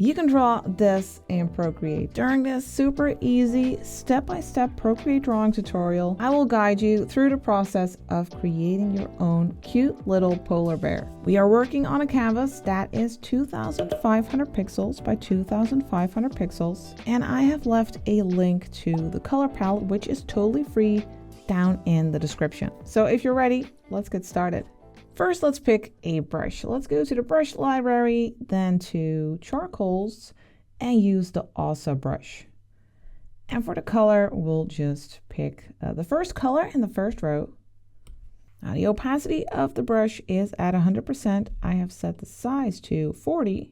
You can draw this in Procreate. During this super easy step-by-step Procreate drawing tutorial, I will guide you through the process of creating your own cute little polar bear. We are working on a canvas that is 2,500 pixels by 2,500 pixels, and I have left a link to the color palette, which is totally free, down in the description. So if you're ready, let's get started. First, let's pick a brush. Let's go to the brush library, then to charcoals, and use the Asa brush. And for the color, we'll just pick the first color in the first row. Now, the opacity of the brush is at 100%. I have set the size to 40.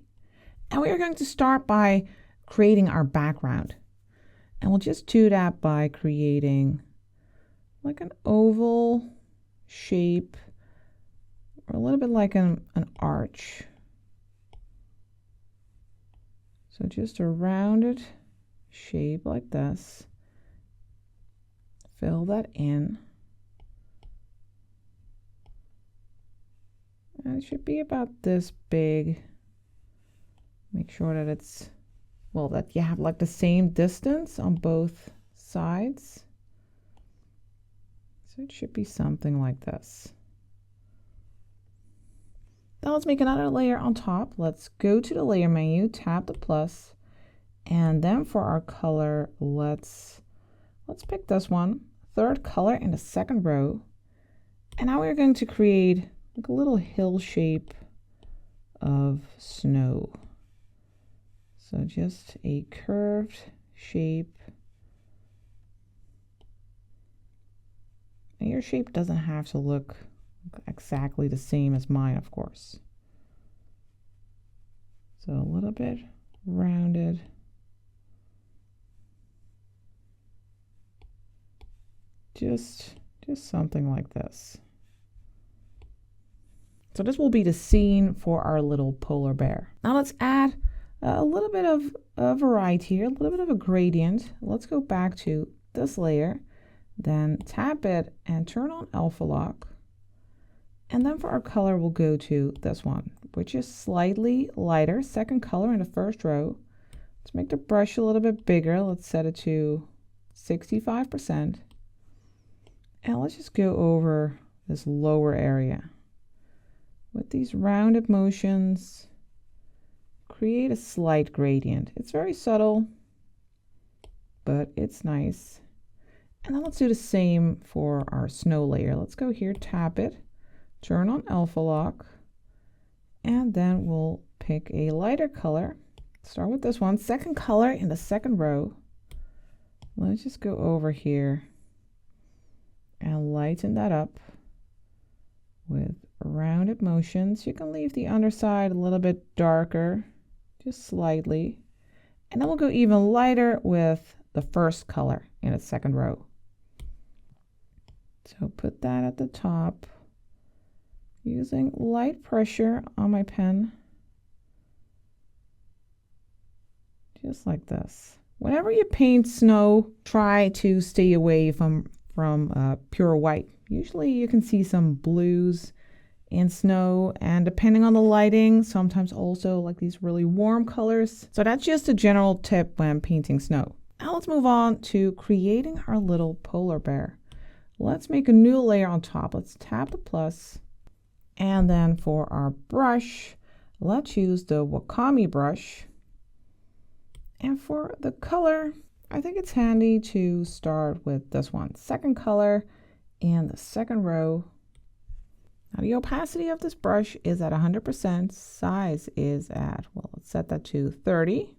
And we are going to start by creating our background. And we'll just do that by creating like an oval shape, or a little bit like an arch. So just a rounded shape like this. Fill that in. And it should be about this big. Make sure that it's, well, that you have like the same distance on both sides. So it should be something like this. Now let's make another layer on top. Let's go to the layer menu, tap the plus, and then for our color, let's pick this one, third color in the second row. And now we're going to create like a little hill shape of snow. So just a curved shape. And your shape doesn't have to look exactly the same as mine, of course. So a little bit rounded. Just something like this. So this will be the scene for our little polar bear. Now let's add a little bit of a variety here, a little bit of a gradient. Let's go back to this layer, then tap it and turn on alpha lock. And then for our color, we'll go to this one, which is slightly lighter, second color in the first row. Let's make the brush a little bit bigger. Let's set it to 65%. And let's just go over this lower area. With these rounded motions, create a slight gradient. It's very subtle, but it's nice. And then let's do the same for our snow layer. Let's go here, tap it. Turn on alpha lock, and then we'll pick a lighter color. Start with this one, second color in the second row. Let's just go over here and lighten that up with rounded motions. You can leave the underside a little bit darker, just slightly. And then we'll go even lighter with the first color in the second row. So put that at the top. Using light pressure on my pen, just like this. Whenever you paint snow, try to stay away from pure white. Usually you can see some blues in snow, and depending on the lighting, sometimes also like these really warm colors. So that's just a general tip when painting snow. Now let's move on to creating our little polar bear. Let's make a new layer on top. Let's tap the plus. And then for our brush, let's use the Wakami brush. And for the color, I think it's handy to start with this one. Second color in the second row. Now the opacity of this brush is at 100%. Size is at, well, let's set that to 30.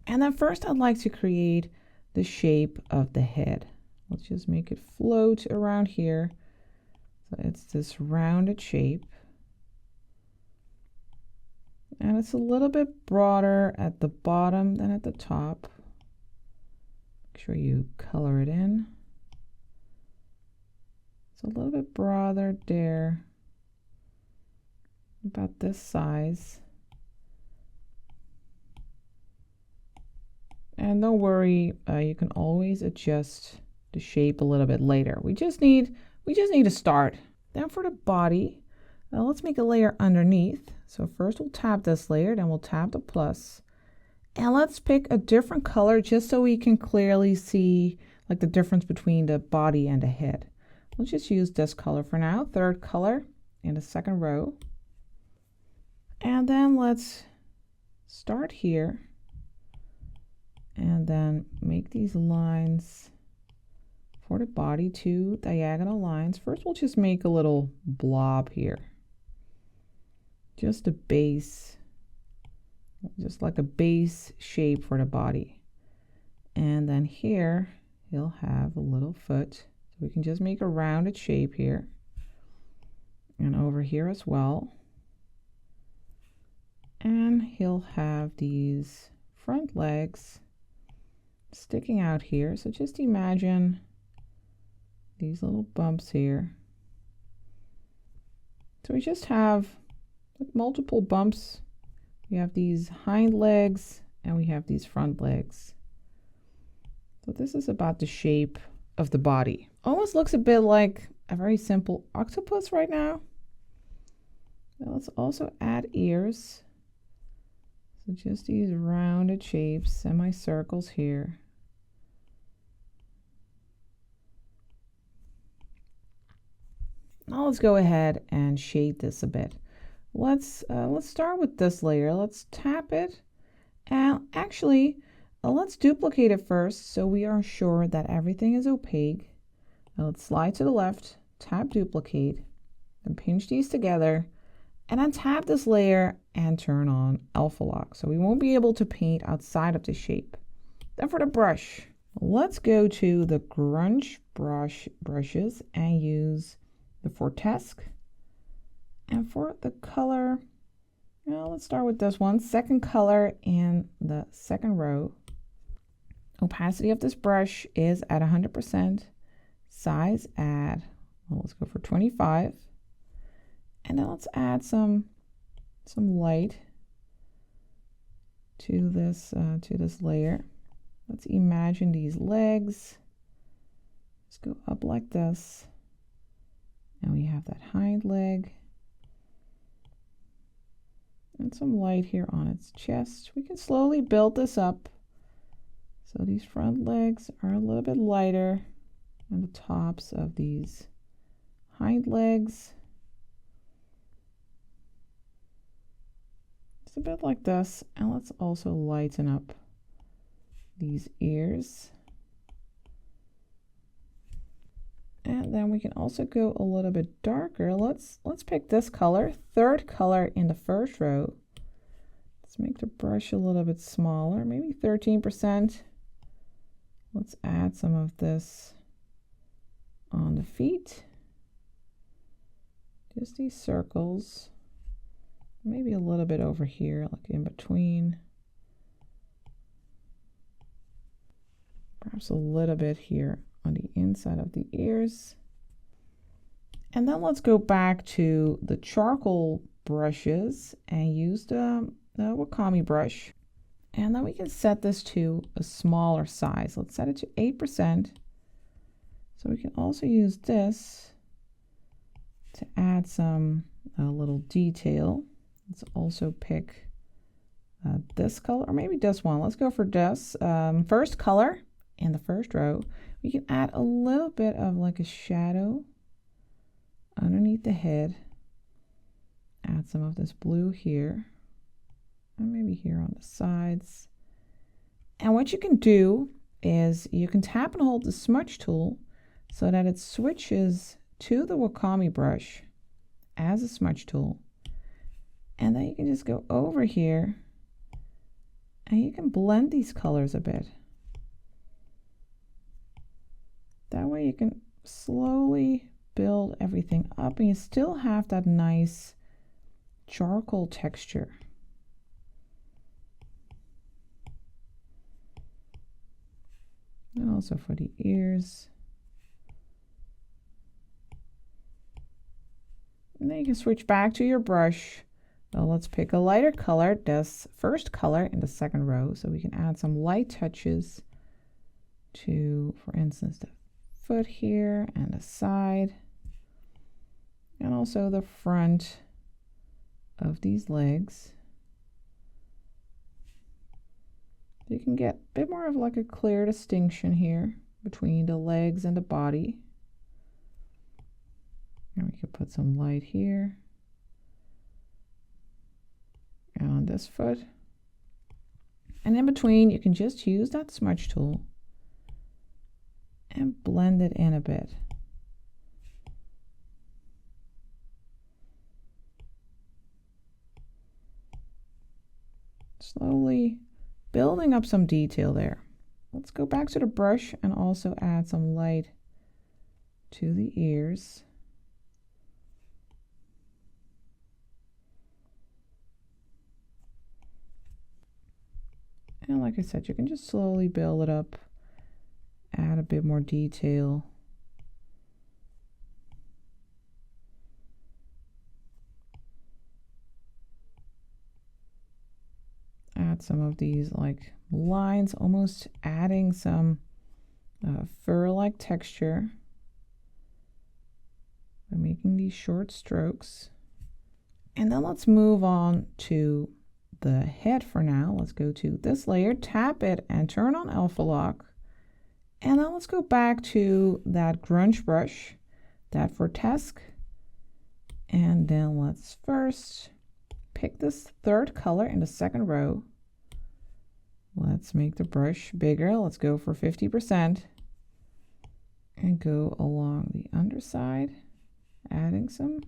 And then first I'd like to create the shape of the head. Let's just make it float around here. So it's this rounded shape. And it's a little bit broader at the bottom than at the top. Make sure you color it in. It's a little bit broader there. About this size. And don't worry, you can always adjust the shape a little bit later. We just need to start. Then for the body, let's make a layer underneath. So first we'll tap this layer, then we'll tap the plus. And let's pick a different color just so we can clearly see like the difference between the body and the head. Let's just use this color for now, third color in the second row. And then let's start here and then make these lines for the body, 2 diagonal lines. First, we'll just make a little blob here. Just a base, just like a base shape for the body. And then here, he'll have a little foot. So we can just make a rounded shape here. And over here as well. And he'll have these front legs sticking out here. So just imagine these little bumps here. So we just have multiple bumps. We have these hind legs and we have these front legs. So this is about the shape of the body. Almost looks a bit like a very simple octopus right now. Now let's also add ears. So just these rounded shapes, semicircles here. Now let's go ahead and shade this a bit. Let's start with this layer. Let's tap it, and actually let's duplicate it first so we are sure that everything is opaque. Now let's slide to the left, tap duplicate, and pinch these together, and then tap this layer and turn on alpha lock so we won't be able to paint outside of the shape. Then for the brush, let's go to the grunge brushes and use the Fortesque. And for the color, well, let's start with this one, second color in the second row. Opacity of this brush is at 100%. Size add, well, let's go for 25. And then let's add some light to this layer. Let's imagine these legs. Let's go up like this. And we have that hind leg. And some light here on its chest. We can slowly build this up. So these front legs are a little bit lighter on the tops of these hind legs. It's a bit like this. And let's also lighten up these ears. And then we can also go a little bit darker. Let's pick this color, third color in the first row. Let's make the brush a little bit smaller, maybe 13%. Let's add some of this on the feet. Just these circles. Maybe a little bit over here, like in between. Perhaps a little bit here on the inside of the ears. And then let's go back to the charcoal brushes and use the wakami brush. And then we can set this to a smaller size. Let's set it to 8%. So we can also use this to add some little detail. Let's also pick this color, or maybe this one. Let's go for this first color in the first row. We can add a little bit of like a shadow underneath the head. Add some of this blue here, and maybe here on the sides. And what you can do is you can tap and hold the smudge tool so that it switches to the wakami brush as a smudge tool. And then you can just go over here and you can blend these colors a bit. That way you can slowly build everything up and you still have that nice charcoal texture. And also for the ears. And then you can switch back to your brush. Now let's pick a lighter color, this first color in the second row, so we can add some light touches to, for instance, the foot here and the side, and also the front of these legs. you can get a bit more of like a clear distinction here between the legs and the body. And we could put some light here and on this foot. And in between, you can just use that smudge tool and blend it in a bit. Slowly building up some detail there. Let's go back to the brush and also add some light to the ears. And like I said, you can just slowly build it up, add a bit more detail. Add some of these like lines, almost adding some fur-like texture by making these short strokes. And then let's move on to the head for now. Let's go to this layer, tap it and turn on alpha lock. And then let's go back to that grunge brush, that grotesque. And then let's first pick this third color in the second row. Let's make the brush bigger. Let's go for 50% and go along the underside, adding some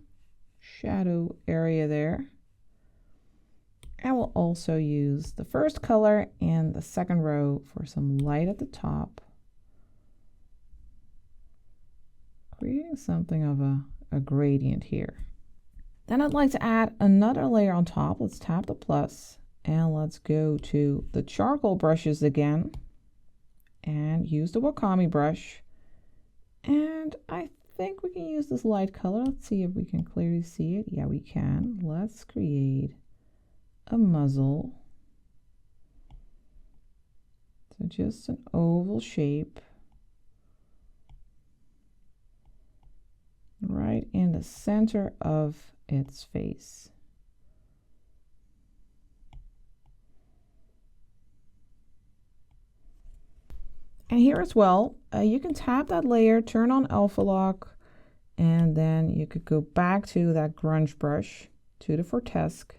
shadow area there. And we'll also use the first color in the second row for some light at the top, creating something of a gradient here. Then I'd like to add another layer on top. Let's tap the plus and let's go to the charcoal brushes again and use the wakami brush. And I think we can use this light color. Let's see if we can clearly see it. Yeah, we can. Let's create a muzzle. So just an oval shape right in the center of its face. And here as well, you can tap that layer, turn on alpha lock, and then you could go back to that grunge brush, to the grotesque.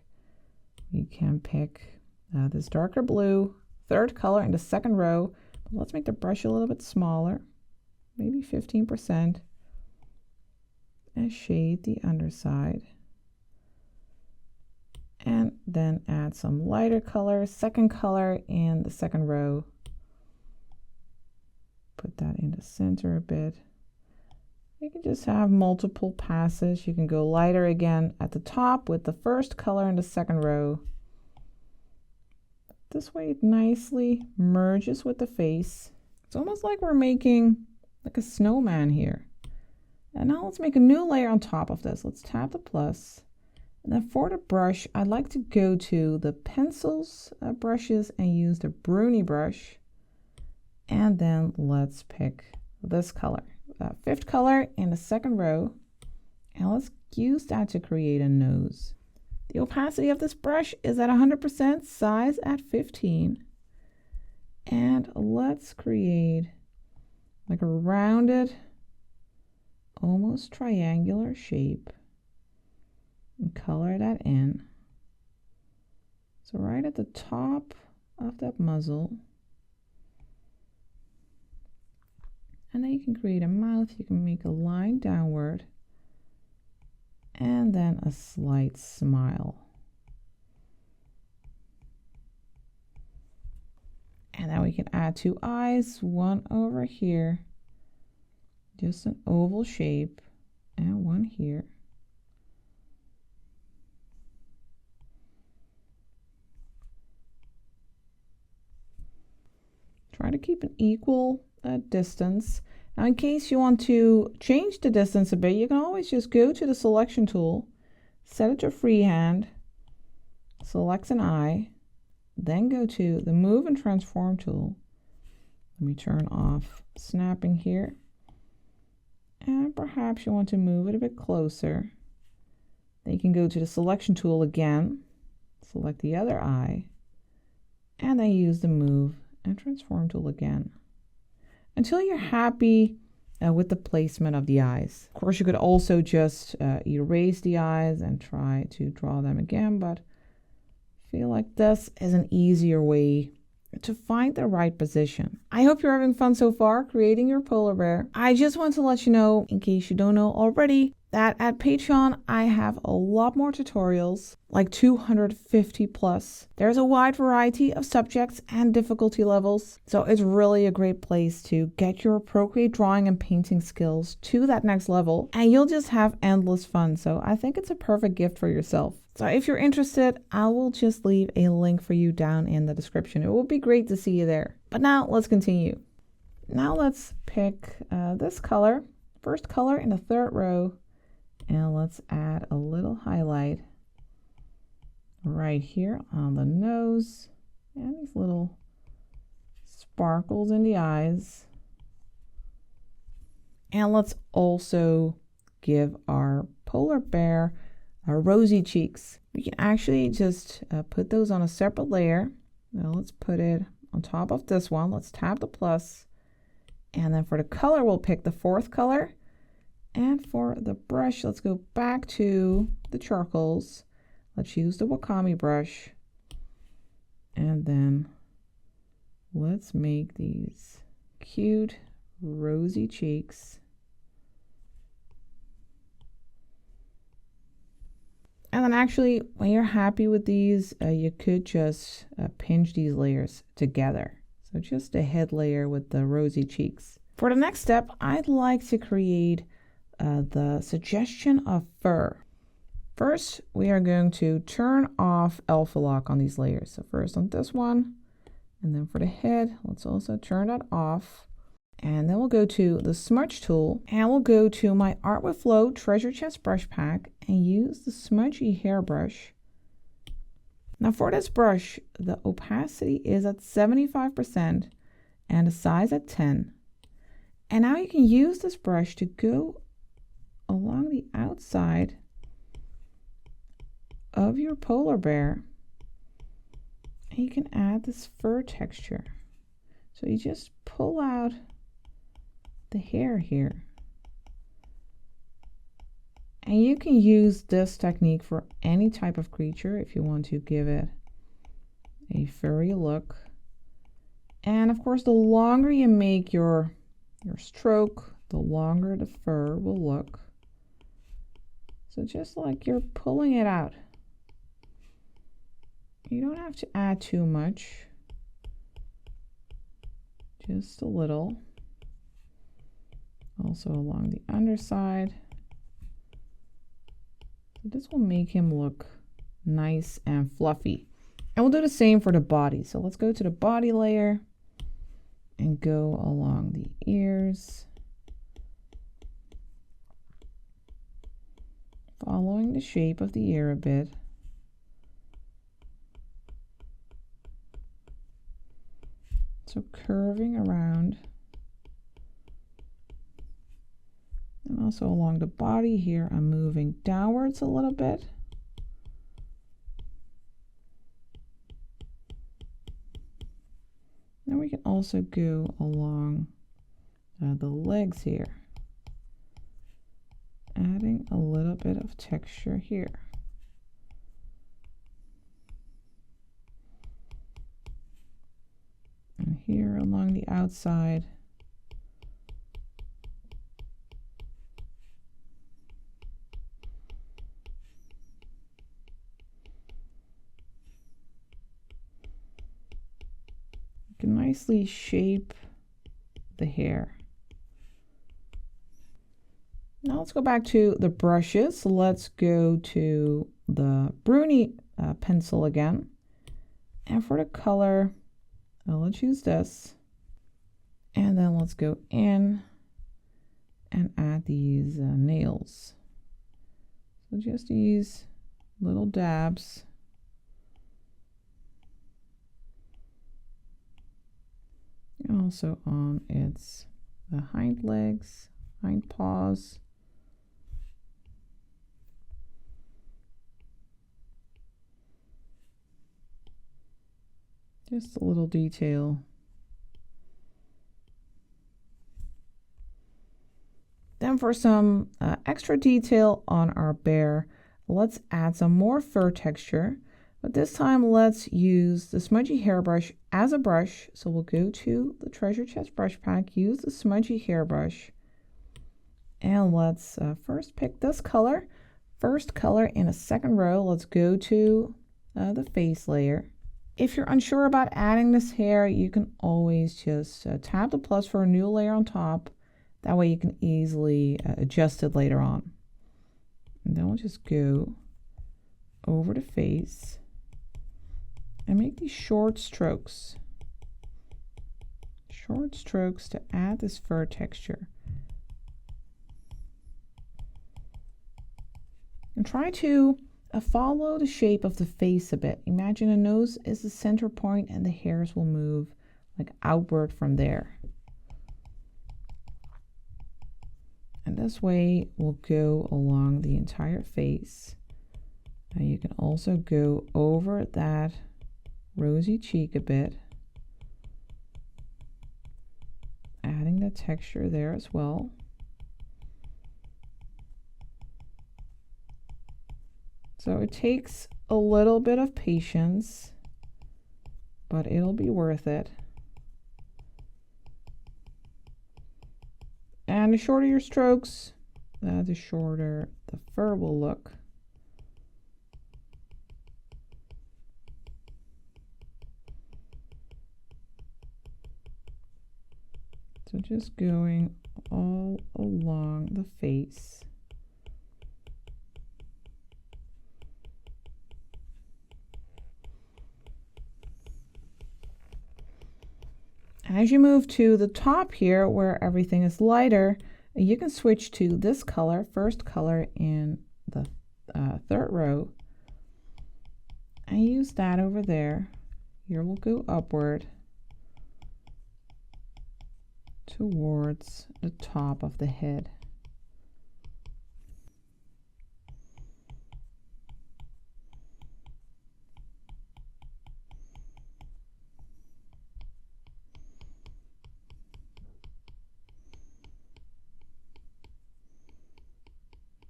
You can pick this darker blue, third color in the second row. Let's make the brush a little bit smaller, maybe 15%, and shade the underside. And then add some lighter color, second color in the second row. Put that in the center a bit. You can just have multiple passes. You can go lighter again at the top with the first color in the second row. This way it nicely merges with the face. It's almost like we're making like a snowman here. And now let's make a new layer on top of this. Let's tap the plus. And then for the brush, I'd like to go to the pencils brushes and use the Bruni brush. And then let's pick this color, fifth color in the second row. And let's use that to create a nose. The opacity of this brush is at 100%, size at 15. And let's create like a rounded, almost triangular shape and color that in. So right at the top of that muzzle. And then you can create a mouth. You can make a line downward and then a slight smile. And then we can add two eyes, one over here, just an oval shape, and one here. Try to keep an equal distance. Now, in case you want to change the distance a bit, you can always just go to the selection tool, set it to freehand, select an eye, then go to the move and transform tool. Let me turn off snapping here. And perhaps you want to move it a bit closer. Then you can go to the selection tool again, select the other eye, and then use the move and transform tool again until you're happy with the placement of the eyes. Of course, you could also just erase the eyes and try to draw them again, but I feel like this is an easier way to find the right position. I hope you're having fun so far creating your polar bear. I just want to let you know, in case you don't know already, that at Patreon I have a lot more tutorials, like 250 plus. There's a wide variety of subjects and difficulty levels, so it's really a great place to get your Procreate drawing and painting skills to that next level, and you'll just have endless fun. So I think it's a perfect gift for yourself. So if you're interested, I will just leave a link for you down in the description. It would be great to see you there. But now let's continue. Now let's pick this color, first color in the third row, and let's add a little highlight right here on the nose and these little sparkles in the eyes. And let's also give our polar bear rosy cheeks. We can actually just put those on a separate layer. Now let's put it on top of this one. Let's tap the plus. And then for the color, we'll pick the fourth color. And for the brush, let's go back to the charcoals. Let's use the wakami brush. And then let's make these cute rosy cheeks. And then actually, when you're happy with these, you could just pinch these layers together. So just a head layer with the rosy cheeks. For the next step, I'd like to create the suggestion of fur. First, we are going to turn off alpha lock on these layers. So first on this one, and then for the head, let's also turn that off. And then we'll go to the smudge tool, and we'll go to my Art with Flow treasure chest brush pack and use the smudgy hairbrush. Now for this brush, the opacity is at 75% and the size at 10. And now you can use this brush to go along the outside of your polar bear, and you can add this fur texture. So you just pull out the hair here, and you can use this technique for any type of creature if you want to give it a furry look. And of course, the longer you make your stroke, the longer the fur will look. So just like you're pulling it out, you don't have to add too much, just a little. Also along the underside. So this will make him look nice and fluffy. And we'll do the same for the body. So let's go to the body layer and go along the ears, following the shape of the ear a bit. So curving around. And also along the body here, I'm moving downwards a little bit. Then we can also go along the legs here, adding a little bit of texture here. And here along the outside. You can nicely shape the hair. Now let's go back to the brushes. Let's go to the Bruni pencil again. And for the color, let's use this. And then let's go in and add these nails. So just these little dabs. And also on its hind legs, hind paws. Just a little detail. Then for some extra detail on our bear, let's add some more fur texture. But this time let's use the smudgy hairbrush as a brush. So we'll go to the treasure chest brush pack, use the smudgy hairbrush. And let's first pick this color. First color in a second row, let's go to the face layer. If you're unsure about adding this hair, you can always just tap the plus for a new layer on top. That way you can easily adjust it later on. And then we'll just go over the face and make these short strokes. Short strokes to add this fur texture. And try to follow the shape of the face a bit. Imagine a nose is the center point and the hairs will move like outward from there. And this way we'll go along the entire face. Now you can also go over that rosy cheek a bit, adding the texture there as well. So it takes a little bit of patience, but it'll be worth it. And the shorter your strokes, the shorter the fur will look. So just going all along the face. As you move to the top here where everything is lighter, you can switch to this color, first color in the third row, and use that over there. Here we'll go upward towards the top of the head.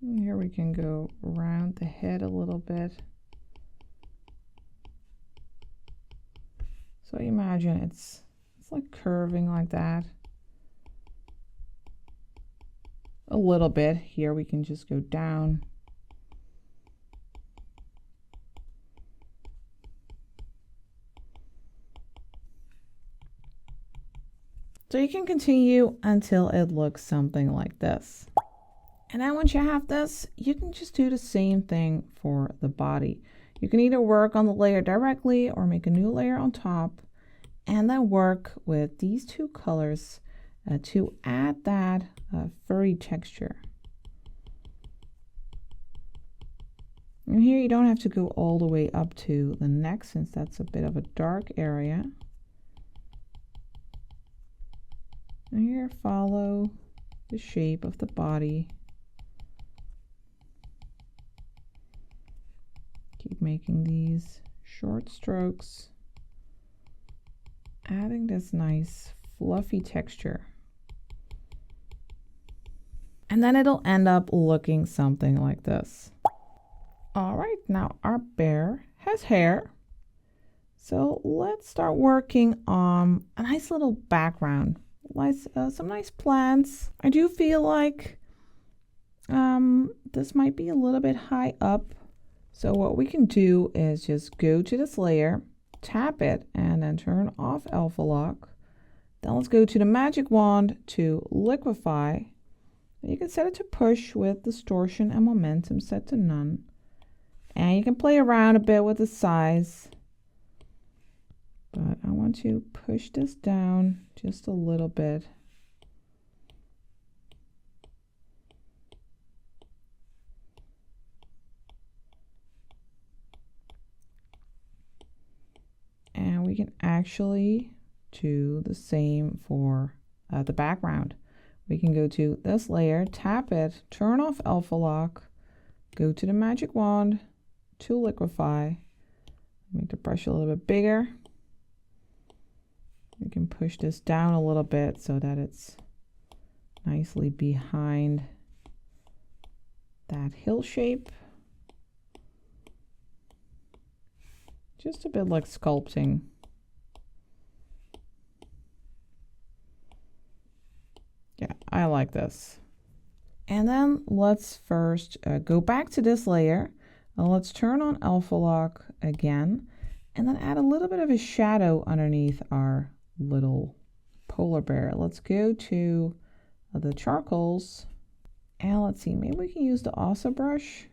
And here we can go around the head a little bit. So imagine it's like curving like that. A little bit. Here we can just go down. So you can continue until it looks something like this. And then once you have this, you can just do the same thing for the body. You can either work on the layer directly or make a new layer on top and then work with these two colors to add that furry texture. And here you don't have to go all the way up to the neck since that's a bit of a dark area. And here follow the shape of the body. Keep making these short strokes, adding this nice fluffy texture. And then it'll end up looking something like this. All right, now our bear has hair. So let's start working on a nice little background, like some nice plants. I do feel like this might be a little bit high up. So what we can do is just go to this layer, tap it, and then turn off alpha lock. Then let's go to the magic wand to liquefy. You can set it to push with distortion and momentum set to none. And you can play around a bit with the size. But I want to push this down just a little bit. And we can actually do the same for the background. We can go to this layer, tap it, turn off alpha lock, go to the magic wand to liquefy, make the brush a little bit bigger, can push this down a little bit so that it's nicely behind that hill shape. Just a bit like sculpting. Yeah, I like this. And then let's first go back to this layer. Let's turn on alpha lock again, and then add a little bit of a shadow underneath our little polar bear. Let's go to the charcoals, and let's see, maybe we can use the Asa brush.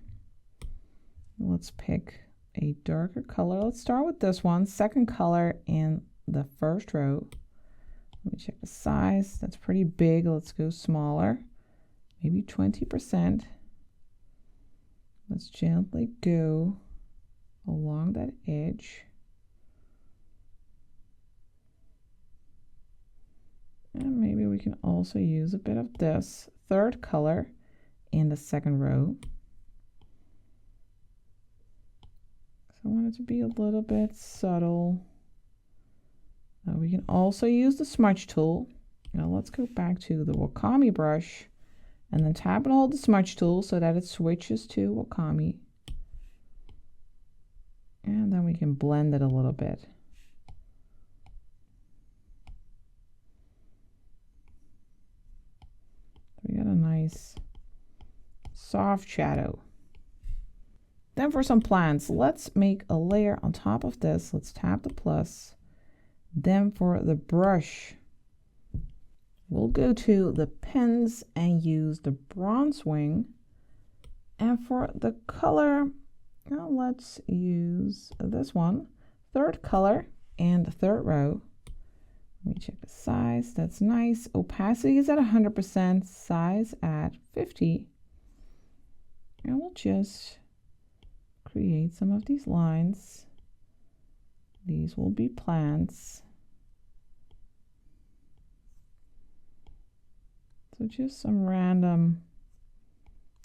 Let's pick a darker color. Let's start with this one, second color in the first row. Let me check the size. That's pretty big. Let's go smaller, maybe 20%. Let's gently go along that edge. And maybe we can also use a bit of this third color in the second row. So I want it to be a little bit subtle. We can also use the smudge tool. Now let's go back to the wakame brush and then tap and hold the smudge tool so that it switches to wakame. And then we can blend it a little bit. We got a nice soft shadow. Then for some plants, let's make a layer on top of this. Let's tap the plus. Then for the brush, we'll go to the pens and use the bronze wing. And for the color, now let's use this one, third color and the third row. Let me check the size. That's nice. Opacity is at 100%, size at 50. And we'll just create some of these lines. These will be plants. So just some random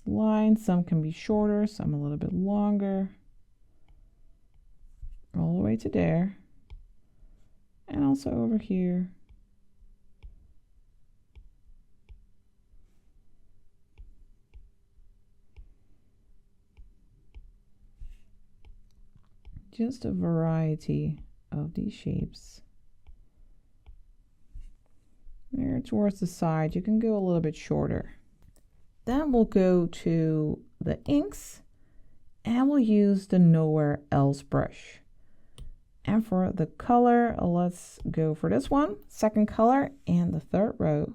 lines. Some can be shorter, some a little bit longer. All the way to there. And also over here. Just a variety of these shapes. There towards the side, you can go a little bit shorter. Then we'll go to the inks and we'll use the Nowhere Else brush. And for the color, let's go for this one, second color and the third row.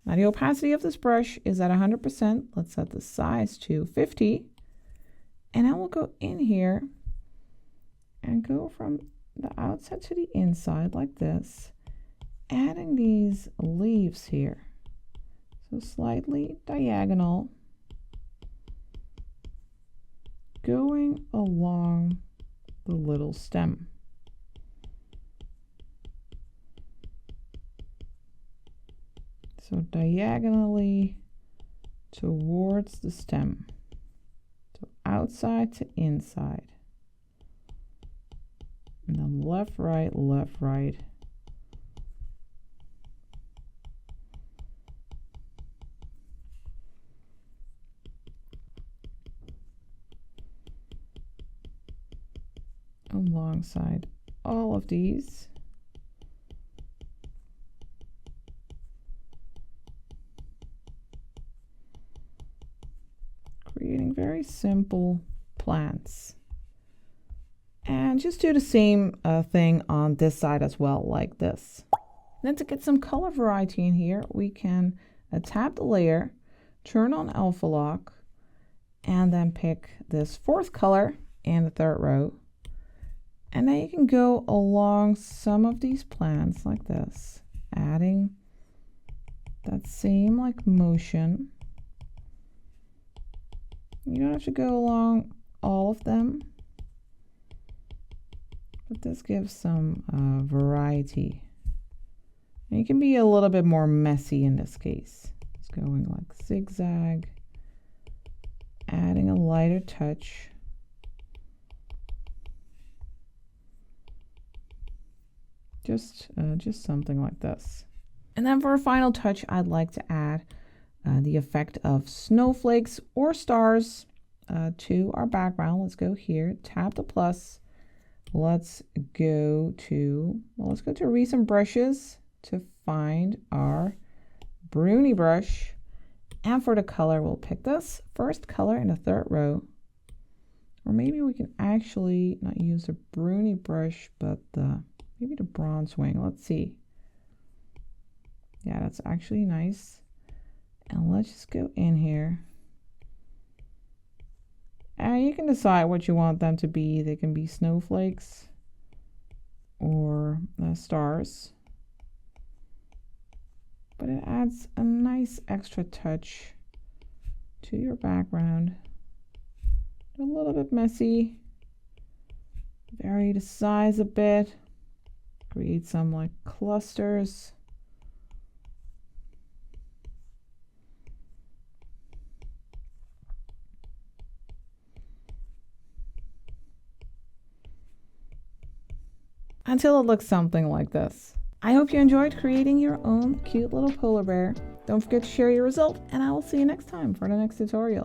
Now the opacity of this brush is at 100%. Let's set the size to 50. And I will go in here and go from the outside to the inside like this, adding these leaves here. So slightly diagonal, going along the little stem. So diagonally towards the stem. So outside to inside. And then left, right, left, right. Alongside all of these. Creating very simple plants. And just do the same thing on this side as well, like this. Then to get some color variety in here, we can tap the layer, turn on alpha lock, and then pick this fourth color and the third row. And then you can go along some of these plants like this, adding that same like motion. You don't have to go along all of them, but this gives some variety. And you can be a little bit more messy in this case. It's going like zigzag, adding a lighter touch. Just something like this. And then for a final touch, I'd like to add the effect of snowflakes or stars to our background. Let's go here, tap the plus. Let's go to recent brushes to find our Bruni brush. And for the color, we'll pick this first color in the third row. Or maybe we can actually not use a Bruni brush, but maybe the bronze wing. Let's see. Yeah, that's actually nice. And let's just go in here. And you can decide what you want them to be. They can be snowflakes or stars. But it adds a nice extra touch to your background. A little bit messy. Vary the size a bit. Create some like clusters. Until it looks something like this. I hope you enjoyed creating your own cute little polar bear. Don't forget to share your result, and I will see you next time for the next tutorial.